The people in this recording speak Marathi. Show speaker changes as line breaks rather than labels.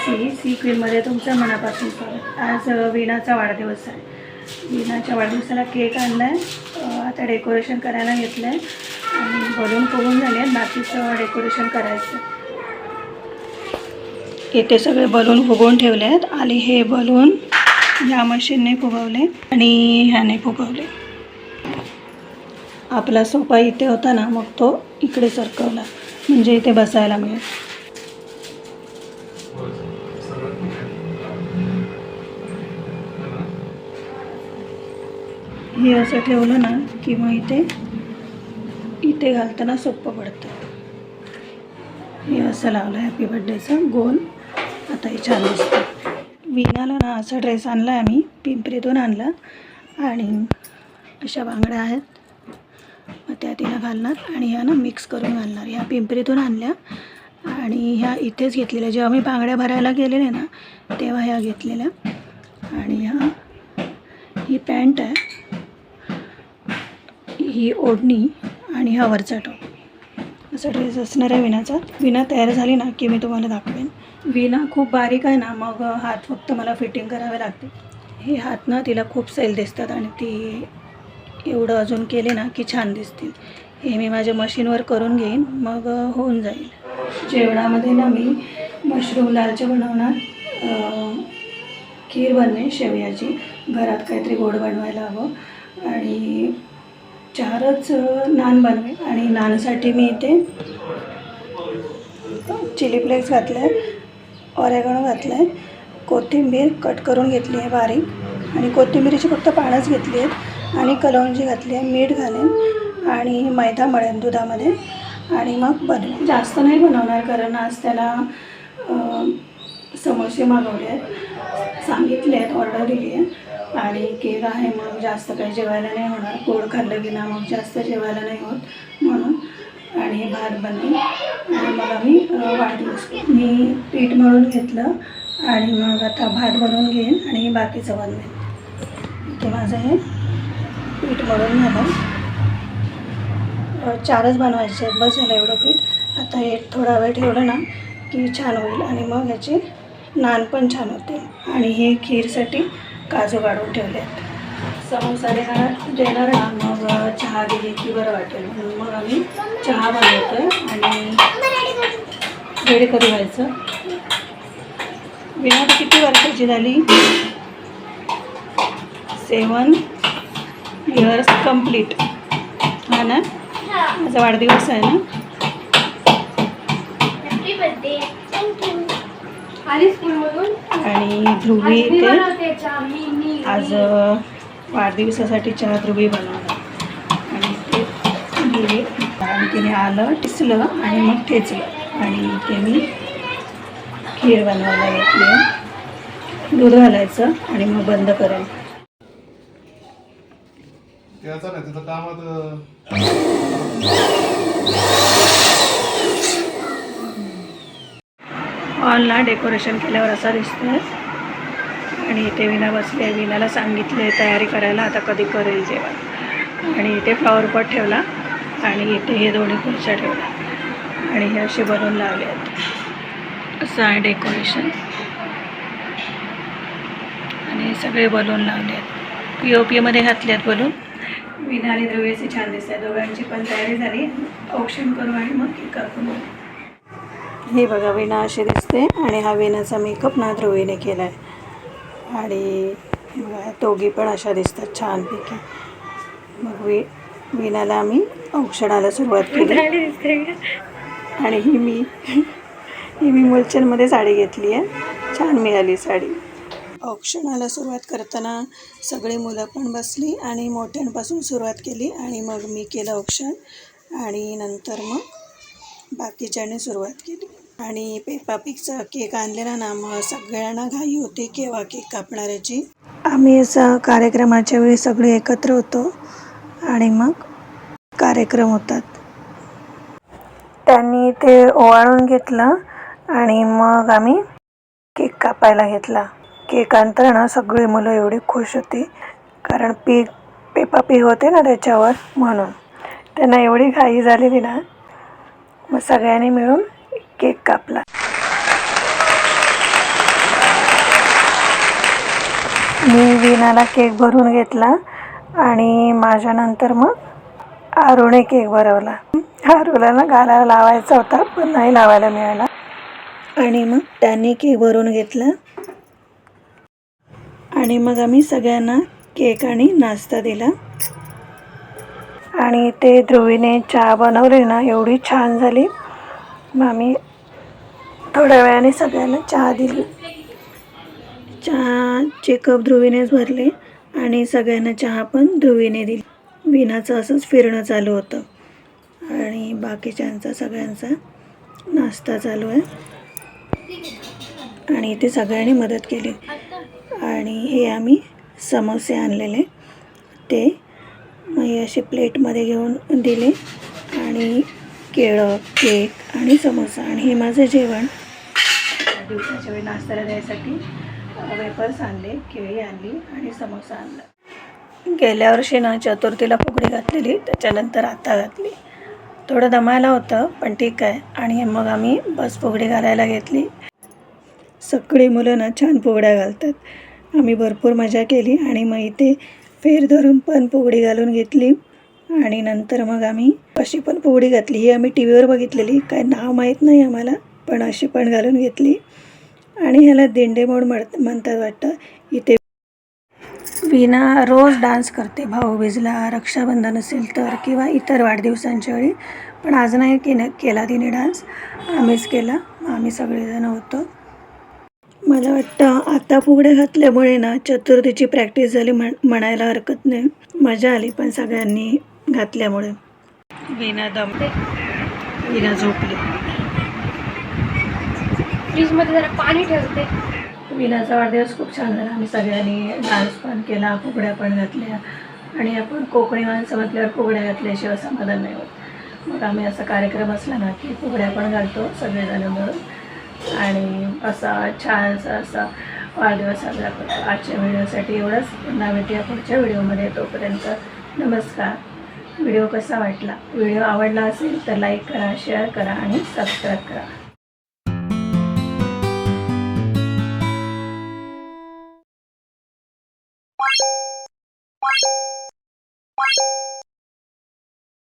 सी क्वीनमध्ये तुमचं मनापासून स्वागत. आज वीणाचा वाढदिवस आहे. वीणाच्या वाढदिवसाला केक आणला आहे. आता डेकोरेशन करायला घेतलं आहे आणि बलून फुगून झाले आहेत. बाकीचं डेकोरेशन करायचं. इथे सगळे बलून फुगवून ठेवले आहेत आणि हे बलून ह्या मशीनने फुगवले आणि ह्याने फुगवले. आपला सोफा इथे होता ना, मग तो इकडे सरकवला म्हणजे इथे बसायला मिळेल. हे असं ठेवलं ना की मग इथे घालताना सोपं पडतं. हे असं लावलं हॅपी बर्थडेचं गोल. आता हे छान दिसतं. वीणाला ना असा ड्रेस आणला आम्ही पिंपरीतून आणला आणि अशा बांगड्या आहेत. मग त्या तिला घालणार आणि ह्या ना मिक्स करून घालणार. ह्या पिंपरीतून आणल्या आणि ह्या इथेच घेतलेल्या. जेव्हा मी बांगड्या भरायला गेलेले ना तेव्हा ह्या घेतलेल्या. आणि ही पॅन्ट आहे, ही ओढणी आणि हा वरचा टॉप. असा ड्रेस असणार आहे वीणाचा. वीणा तयार झाली ना की मी तुम्हाला दाखवेन. वीणा खूप बारीक आहे ना, मग हात फक्त मला फिटिंग करावे लागते. हे हात ना तिला खूप सैल दिसतात आणि ती एवढं अजून केले ना की छान दिसतील. हे मी माझ्या मशीनवर करून घेईन, मग होऊन जाईल. जेवणामध्ये ना मी मशरूम दालचे बनवणार. खीर बनवे शेवयाची. घरात काहीतरी गोड बनवायला हवं. आणि 4च नान बनवे. आणि नानसाठी मी इथे चिली फ्लेक्स घातलं आहे, ऑरेगॅनो घातलं आहे, कोथिंबीर कट करून घेतली आहे बारीक आणि कोथिंबीरीची फक्त पानंच घेतली आहेत आणि कलौंजी घातली आहे. मीठ घालेन आणि मैदा मळेन दुधामध्ये आणि मग बनवेन. जास्त नाही बनवणार कारण आज त्याला समोसे मागवले आहेत, सांगितले आहेत, ऑर्डर दिली आहे. आणि केक आहे मग जास्त काही जेवायला नाही होणार. गोड खाल्लं की ना मग जास्त जेवायला नाही होत म्हणून. आणि हे भात बनवेन आणि मग आम्ही वाढदिवस. मी पीठ मळून घेतलं आणि मग आता भात बनवून घेईन आणि बाकीचं बनवेन. इथे माझं हे पीठ मळून झालं. 4च बनवायचे आहेत, बस झालं एवढं पीठ. आता हे थोडा वेळ ठेवलं ना की छान होईल आणि मग ह्याचे नान पण छान होते. आणि हे खीरसाठी काजू काढून ठेवले आहेत. समोसा देणार ना, मग चहा दिली की बरं वाटेल म्हणून मग आम्ही चहा बनवतो आहे आणि रेडी करू व्हायचं. वीणा किती वर्षाची झाली? 7 इयर्स कंप्लीट. हा ना, माझा वाढदिवस आहे ना. आणि ध्रुवी इथे आज वाढदिवसासाठी चहा ध्रुवी बनवला आणि ते गेले आणि तिने आलं, टिसलं आणि मग ठेचलं. आणि इथे मी खीर बनवायला घेतली. दूध घालायचं आणि मग बंद करेल. हॉलला डेकोरेशन केल्यावर असा दिसतोय. आणि इथे वीणा बसली आहे. वीणाला सांगितले तयारी करायला, आता कधी करेल जेवण. आणि इथे फ्लॉवर पॉट ठेवला आणि इथे हे दोन्ही खुर्च्या ठेवल्या आणि हे असे बलून लावले आहेत. असं आहे डेकोरेशन. आणि सगळे बलून लावले आहेत. POPमध्ये घातले आहेत बलून. वीणा आणि ध्रुवीची छान दिसते. दोघांची पण तयारी झाली. औक्षण करू आणि मग केक कापून. हे बघा वीणा अशी दिसते आणि हा वीणाचा मेकअप ना ध्रुवीने केला आहे. आणि बघा दोघी पण अशा दिसतात छानपैकी. मग वीणाला आम्ही औक्षणाला सुरुवात केली. आणि ही मी मुलचंदमध्ये साडी घेतली आहे. छान मिळाली साडी. औक्षणाला सुरुवात करताना सगळी मुलं पण बसली आणि मोठ्यांपासून सुरुवात केली आणि मग मी केलं औक्षण आणि नंतर मग बाकीच्यांनी सुरुवात केली. आणि पेपा पिगचा केक आणलेला ना, मग सगळ्यांना घाई होती केव्हा केक कापणाऱ्याची. आम्ही असं कार्यक्रमाच्या वेळी सगळे एकत्र होतो आणि मग कार्यक्रम होतात. त्यांनी ते ओवाळून घेतलं आणि मग आम्ही केक कापायला घेतला. केक आणताना सगळी मुलं एवढी खुश होती कारण पेपा पिग होते ना त्याच्यावर, म्हणून त्यांना एवढी घाई झालेली ना. मग सगळ्यांनी मिळून केक कापला. मी वीणाला केक भरून घेतला आणि माझ्यानंतर मग आरूने केक भरवला. आरूला ना गालाला लावायचा होता पण नाही लावायला मिळाला आणि मग त्यांनी केक भरून घेतला आणि मग आम्ही सगळ्यांना केक आणि नाश्ता दिला. आणि ते ध्रुवीने चहा बनवली ना, एवढी छान झाली. मग आम्ही थोड्या वेळाने सगळ्यांना चहा दिली. चहाचे कप ध्रुवीनेच भरले आणि सगळ्यांना चहा पण ध्रुवीने दिली. वीणाचं असंच फिरणं चालू होतं आणि बाकीच्यांचा सगळ्यांचा नाश्ता चालू आहे. आणि इथे सगळ्यांनी मदत केली. आणि हे आम्ही समोसे आणलेले ते मग हे असे प्लेटमध्ये घेऊन दिले आणि केळं, केक आणि समोसा. आणि हे माझं जेवण. दिवसाच्या वेळी नाश्त्याला द्यायसाठी वेफर्स आणले, केळी आणली आणि समोसा आणला. गेल्या वर्षी ना चतुर्थीला फुगडी घातलेली, त्याच्यानंतर आता घातली. थोडं दमायला होतं पण ठीक आहे. आणि मग आम्ही बस फुगडी घालायला घेतली. सगळी मुलं ना छान फुगड्या घालतात. आम्ही भरपूर मजा केली आणि मग इथे फेर धरून पण फुगडी घालून घेतली. आणि नंतर मग आम्ही अशी पण फुगडी घातली. ही आम्ही टी व्हीवर बघितलेली, काय नाव माहीत नाही आम्हाला, पण अशी पण घालून घेतली. आणि ह्याला दिंडे मोड म्हणतात वाटतं. इथे वीणा रोज डान्स करते, भाऊबीजला, रक्षाबंधन असेल तर किंवा इतर वाढदिवसांच्या वेळी. पण आज नाही केला तिने डान्स, आम्हीच केला. आम्ही सगळेजण होतो. मला वाटतं आता फुगड्या घातल्यामुळे ना चतुर्थीची प्रॅक्टिस झाली म्हणायला हरकत नाही. मजा आली पण सगळ्यांनी घातल्यामुळे. वीणा दमते, वीणा झोपली.
फ्रीजमध्ये जरा पाणी ठेवते.
वीणाचा वाढदिवस खूप छान झाला. आम्ही सगळ्यांनी डान्स पण केला, फुगड्या पण घातल्या. आणि आपण कोकणी माणसं म्हटल्यावर फुगड्या घातल्याशिवाय समाधान नाही होत. मग आम्ही असा कार्यक्रम असला ना की फुगड्या पण घालतो सगळेजण मिळून. आणि असा छानसा असा वाढदिवस साजरा करतो. आजच्या व्हिडिओसाठी एवढंच. पुन्हा भेटूया पुढच्या व्हिडिओमध्ये. तोपर्यंत नमस्कार. व्हिडिओ कसा वाटला? व्हिडिओ आवडला असेल तर लाईक करा, शेअर करा आणि सबस्क्राईब करा.